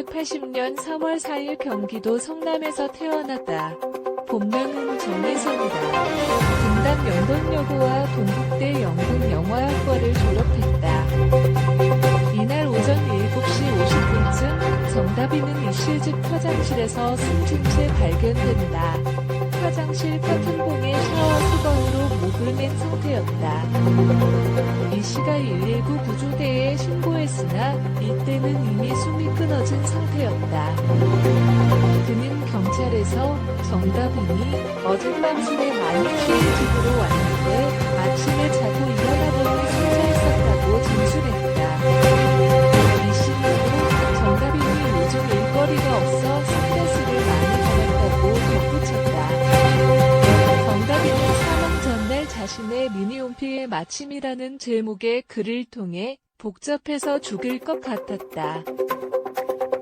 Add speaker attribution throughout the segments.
Speaker 1: 1980년 3월 4일 경기도 성남에서 태어났다. 본명은 정혜선이다. 분당 연돈여고와 동국대 연극영화학과를 졸업했다. 이날 오전 7시 50분쯤 정다빈은 이실집 화장실에서 숨진 채 발견된다. 화장실 커튼봉에 샤워 수건으로 목을 맨 상태였다. 이 씨가 119 구조대에 신고했으나 이때는 이미 숨이 끊어진 상태였다. 그는 경찰에서 정다빈이 어젯밤 술에 많이 취해 집으로 왔는데 아침에 자고 일어나더니 숨져있었다고 진술했다. 이 씨는 정다빈이 요즘 일거리가 없어 스트레스를 많이 받았다고 덧붙였다. 정다빈은 사망 전날 자신의 미니홈피의 마침이라는 제목의 글을 통해 복잡해서 죽일 것 같았다.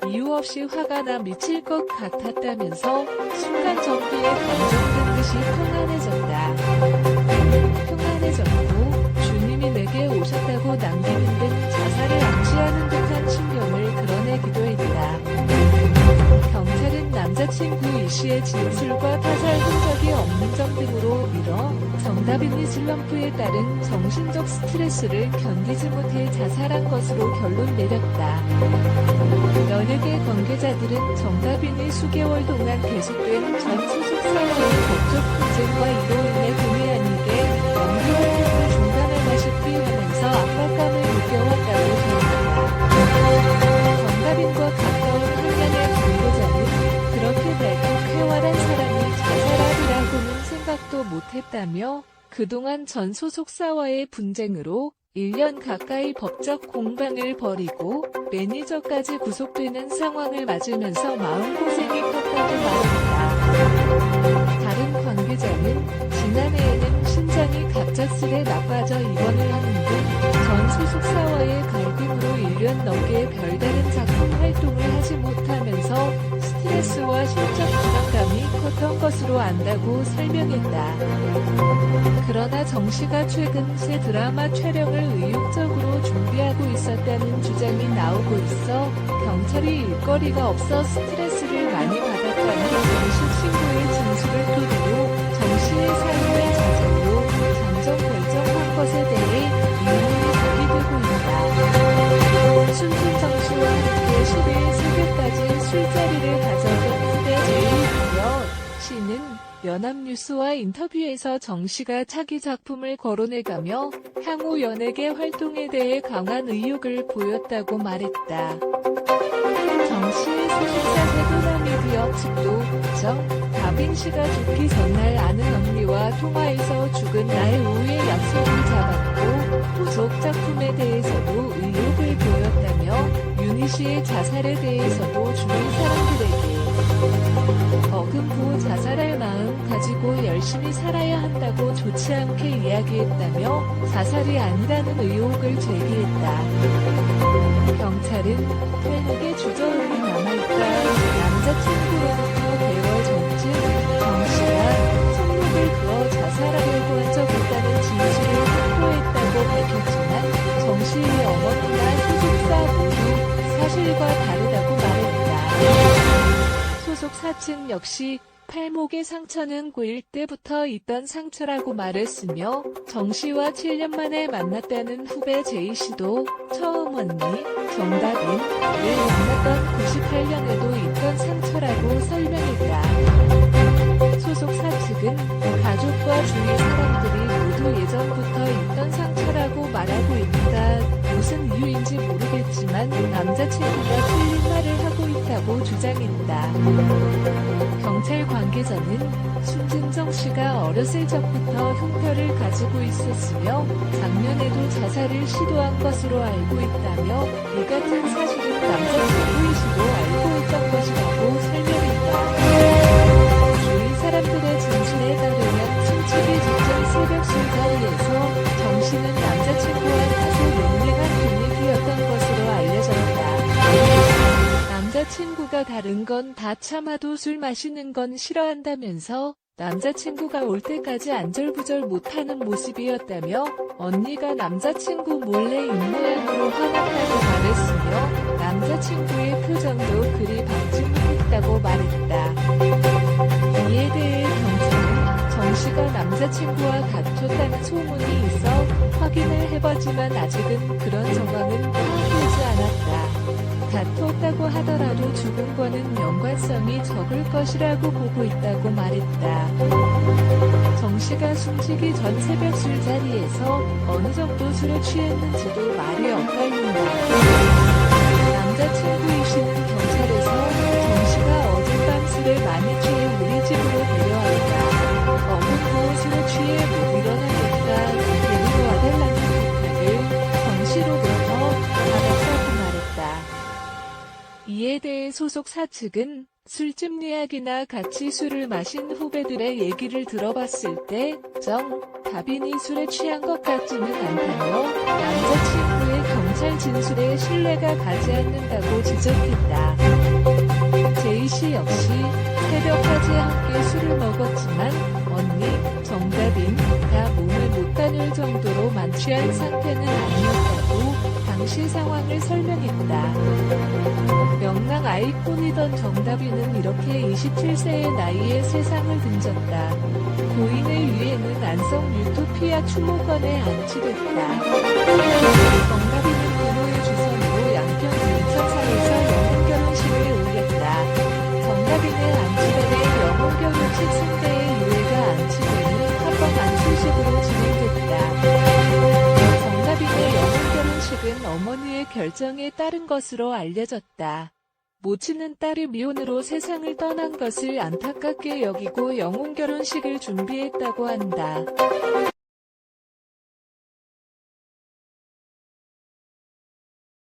Speaker 1: 이유 없이 화가 나 미칠 것 같았다면서 순간 정기에 감정된 듯이 평안해졌다. 평안해졌고 주님이 내게 오셨다고 남기는 듯 자살을 암시하는 듯한 신경을 드러내기도 했다. 경찰은 남자친구 이 씨의 진술과 타살 흔적이 없는 점 등으로 밀어 정다빈이 슬럼프에 따른 정신적 스트레스를 견디지 못해 자살한 것으로 결론 내렸다. 연예계 관계자들은 정다빈이 수개월 동안 계속된 전 소속사와의 법적 분쟁과 이로 인해 본의 아니게 연기 활동을 중단하다시피 하면서 압박감을 느껴왔다고 전했다. 정다빈과 가까운 한간의 관계자는 그렇게 밝고 쾌활한 사람이 자살하리라고는 생각도 못했다며 그동안 전 소속사와의 분쟁으로 1년 가까이 법적 공방을 벌이고 매니저까지 구속되는 상황을 맞으면서 마음고생이 컸다고 말했다. 다른 관계자는 지난해에는 신장이 갑작스레 나빠져 입원을 하는 등 전 소속사와의 갈등으로 1년 넘게 별다른 작품 활동을 하지 못하면서 스트레스와 심적 부담감이 컸던 것으로 안다고 설명했다. 그러나 정 씨가 최근 새 드라마 촬영을 의욕적으로 준비하고 있었다는 주장이 나오고 있어 경찰이 일거리가 없어 스트레스를 많이 받았다는 정식 신고의 진술을 토대로 정 씨의 삶의 자질로 잠정 결정한 것에 대해 의문이 제기되고 있다. 숨진 정 씨와 함께 10일 새벽까지 술자리를 가져본 후배 제이이며 씨는 연합뉴스와 인터뷰에서 정 씨가 차기 작품을 거론해가며 향후 연예계 활동에 대해 강한 의욕을 보였다고 말했다. 정 씨의 소속사 세도나미디어 측도 다빈 씨가 죽기 전날 아는 언니와 통화해서 죽은 날 오후에 약속을 잡았고 후속 작품에 대해서도 의욕을 보였다며 윤희 씨의 자살에 대해서도 주위 사람들에게 어금보 자살할 마음 가지고 열심히 살아야 한다고 좋지 않게 이야기했다며 자살이 아니라는 의혹을 제기했다. 경찰은 퇴목에 주저음이 남아있다 남자친구로부터 개월 전쯤 정 씨가 손목을 그어 자살하려고 한 적 있다는 진술을 확보했다고 밝혔지만 정 씨의 어머니나 소속사 모두 사실과 다르다고 말했다. 소속사 측 역시 팔목의 상처는 고1 때부터 있던 상처라고 말했으며 정 씨와 7년 만에 만났다는 후배 제이 씨도 처음 언니 정다빈을 만났던 98년에도 있던 상처라고 설명했다. 소속사 측은 가족과 주위 사람들이 모두 예전부터 있던 상처라고 말하고 있다. 무슨 이유인지 모르겠지만 남자친구가 틀린 말을 하고 있다고 주장했다. 경찰 관계자는 숨진 정 씨가 어렸을 적부터 흉터를 가지고 있었으며 작년에도 자살을 시도한 것으로 알고 있다며 이 같은 사실은 남자친구의 씨도 알고 있던 것이라고 설명했다. 주위 사람들의 진술에 따르면 숨지기 직전 새벽 술자리에서 정 씨는 남자친구와 다소 냉랭한 분위기였던 것으로 알려졌다. 남자친구가 다른 건 다 참아도 술 마시는 건 싫어한다면서 남자친구가 올 때까지 안절부절 못하는 모습이었다며 언니가 남자친구 몰래 입모양으로 화났다고 말했으며 남자친구의 표정도 그리 밝지못했다고 말했다. 이에 대해 경찰은 정씨가 남자친구와 다퉜다는 소문이 있어 확인을 해보지만 아직은 그런 정황은 파악되지 않았다. 다퉜다고 하더라도 죽음과는 연관성이 적을 것이라고 보고 있다고 말했다. 정씨가 숨지기 전 새벽 술자리에서 어느 정도 술에 취했는지도 말이 엇갈린다. 남자친구이시는 경찰에서 정씨가 어젯밤 술에 많이 취해 우리 집으로 데려왔다. 어머니도 술에 취해 못 일어나니까 데리고 와달라는 부탁을 정씨로부터 받았다고 말했다. 이에 대해 소속사 측은 술집 예약이나 같이 술을 마신 후배들의 얘기를 들어봤을 때 다빈이 술에 취한 것 같지는 않다며 남자친구의 경찰 진술에 신뢰가 가지 않는다고 지적했다. 제이씨 역시 새벽까지 함께 술을 먹었지만 언니 정다빈가 몸을 못 다닐 정도로 만취한 상태는 아니었다고 당시 상황을 설명했다. 명랑 아이콘이던 정다빈은 이렇게 27세의 나이에 세상을 등졌다. 고인의 위에는 안성 유토피아 추모관에 안치됐다. 정다빈은 부모의 주선으로 양평 인천사에서 영혼결혼식을 올렸다. 정다빈의 안치단에 영혼결혼식 승대의 유해가 안치되는 합법 안수식으로 진행됐다. 정다빈의 영혼결혼식은 어머니의 결정에 따른 것으로 알려졌다. 모친은 딸이 미혼으로 세상을 떠난 것을 안타깝게 여기고 영혼결혼식을 준비했다고 한다.